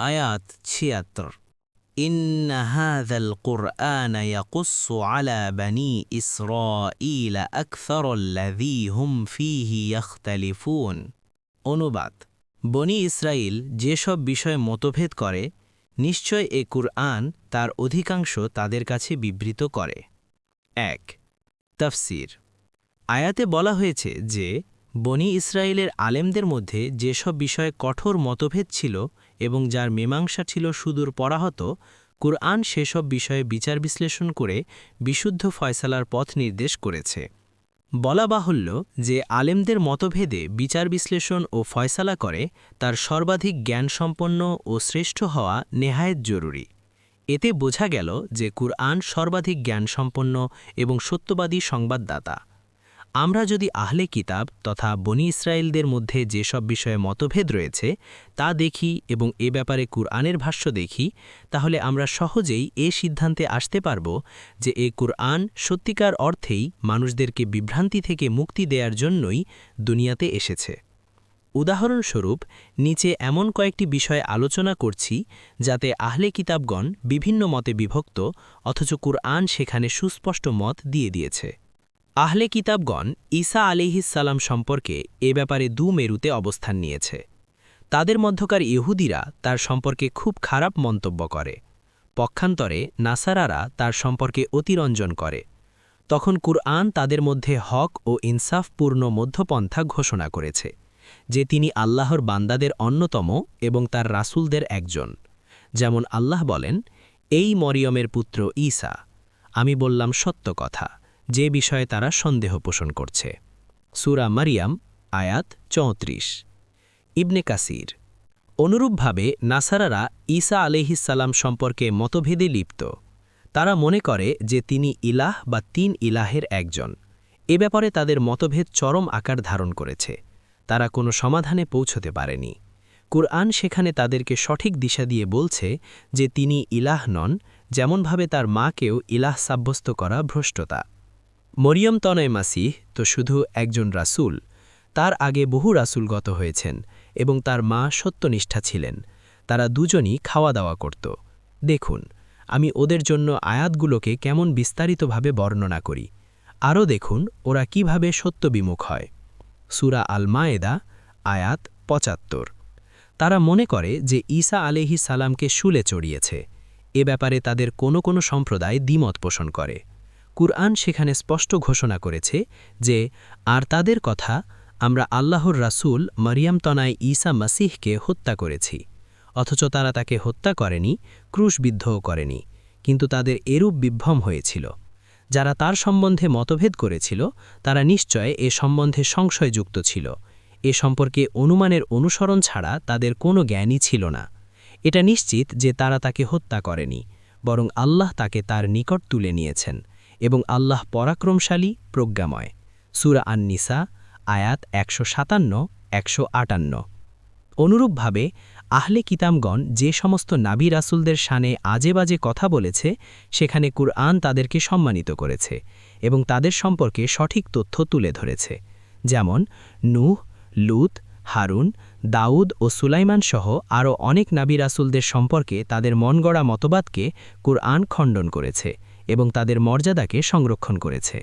আয়াত ৭৬ إن هذا القرآن يقص على بني إسرائيل أكثر الذي هم فيه يختلفون অনুবাদ বনি ইসরাইল যেসব বিষয়ে মতভেদ করে নিশ্চয় এ কুরআন তার অধিকাংশ তাদের কাছে বিবৃত করে। ১ তাফসীর আয়াতে বলা হয়েছে যে বনি ইসরায়েলের আলেমদের মধ্যে যেসব বিষয়ে কঠোর মতভেদ ছিল এবং যার মীমাংসা ছিল সুদূর পরাহত, কুরআন সেসব বিষয়ে বিচার বিশ্লেষণ করে বিশুদ্ধ ফয়সালার পথ নির্দেশ করেছে। বলা বাহুল্য যে আলেমদের মতভেদে বিচার বিশ্লেষণ ও ফয়সালা করে তার সর্বাধিক জ্ঞানসম্পন্ন ও শ্রেষ্ঠ হওয়া নেহায়েত জরুরি। এতে বোঝা গেল যে কুরআন সর্বাধিক জ্ঞানসম্পন্ন এবং সত্যবাদী সংবাদদাতা। আমরা যদি আহলে কিতাব তথা বনি ইসরায়েলদের মধ্যে যেসব বিষয়ে মতভেদ রয়েছে তা দেখি এবং এ ব্যাপারে কুরআনের ভাষ্য দেখি, তাহলে আমরা সহজেই এ সিদ্ধান্তে আসতে পারব যে এ কুরআন সত্যিকার অর্থেই মানুষদেরকে বিভ্রান্তি থেকে মুক্তি দেওয়ার জন্যই দুনিয়াতে এসেছে। উদাহরণস্বরূপ নিচে এমন কয়েকটি বিষয় আলোচনা করছি যাতে আহলে কিতাবগণ বিভিন্ন মতে বিভক্ত, অথচ কুরআন সেখানে সুস্পষ্ট মত দিয়ে দিয়েছে। আহলে কিতাবগণ ঈসা আলাইহিসসালাম সম্পর্কে এ ব্যাপারে দু মেরুতে অবস্থান নিয়েছে। তাদের মধ্যকার ইহুদিরা তার সম্পর্কে খুব খারাপ মন্তব্য করে, পক্ষান্তরে নাসারারা তার সম্পর্কে অতিরঞ্জন করে। তখন কুরআন তাদের মধ্যে হক ও ইনসাফপূর্ণ মধ্যপন্থা ঘোষণা করেছে যে তিনি আল্লাহর বান্দাদের অন্যতম এবং তার রাসূলদের একজন। যেমন আল্লাহ বলেন, এই মরিয়মের পুত্র ঈসা, আমি বললাম সত্য কথা যে বিষয়ে তারা সন্দেহ পোষণ করছে। সূরা মারিয়াম আয়াত ৩৪। ইবনে কাসির অনুরূপভাবে নাসারারা ঈসা আলাইহিসসালাম সম্পর্কে মতভেদে লিপ্ত। তারা মনে করে যে তিনি ইলাহ বা তিন ইলাহের একজন। এ ব্যাপারে তাদের মতভেদ চরম আকার ধারণ করেছে। তারা কোনো সমাধানে পৌঁছতে পারেনি। কুরআন সেখানে তাদেরকে সঠিক দিশা দিয়ে বলছে যে তিনি ইলাহ নন, যেমনভাবে তার মাকেও ইলাহ সাব্যস্ত করা ভ্রষ্টতা। মরিয়ম তনয় মাসিহ তো শুধু একজন রাসূল, তার আগে বহু রাসূলগত হয়েছেন এবং তার মা সত্যনিষ্ঠা ছিলেন। তারা দুজনই খাওয়া দাওয়া করত। দেখুন, আমি ওদের জন্য আয়াতগুলোকে কেমন বিস্তারিতভাবে বর্ণনা করি। আরও দেখুন ওরা কিভাবে সত্যবিমুখ হয়। সূরা আল মায়েদা আয়াত ৭৫। তারা মনে করে যে ঈসা আলাইহিস সালামকে শুলে চড়িয়েছে। এ ব্যাপারে তাদের কোনো সম্প্রদায় দ্বিমত পোষণ করে। কুরআন সেখানে স্পষ্ট ঘোষণা করেছে যে আর তাদের কথা, আমরা আল্লাহর রাসূল মরিয়ম তনায় ঈসা মাসিহকে হত্যা করেছি, অথচ তারা তাকে হত্যা করেনি, ক্রুশবিদ্ধও করেনি, কিন্তু তাদের এরূপ বিভ্রম হয়েছিল। যারা তার সম্বন্ধে মতভেদ করেছিল তারা নিশ্চয় এ সম্বন্ধে সংশয়যুক্ত ছিল। এ সম্পর্কে অনুমানের অনুসরণ ছাড়া তাদের কোনো জ্ঞানই ছিল না। এটা নিশ্চিত যে তারা তাকে হত্যা করেনি, বরং আল্লাহ তাকে তার নিকট তুলে নিয়েছেন এবং আল্লাহ পরাক্রমশালী, প্রজ্ঞাময়। সূরা আন-নিসা আয়াত ১৫৭-১৫৮। অনুরূপভাবে আহলে কিতাবগণ যে সমস্ত নাবী রাসূলদের শানে আজেবাজে কথা বলেছে সেখানে কুরআন তাদেরকে সম্মানিত করেছে এবং তাদের সম্পর্কে সঠিক তথ্য তুলে ধরেছে। যেমন নূহ, লূত, হারুন, দাউদ ও সুলাইমান সহ আরও অনেক নাবী রাসূলদের সম্পর্কে তাদের মনগড়া মতবাদকে কুরআন খণ্ডন করেছে এবং তাদের মর্যাদাকে সংরক্ষণ করেছে।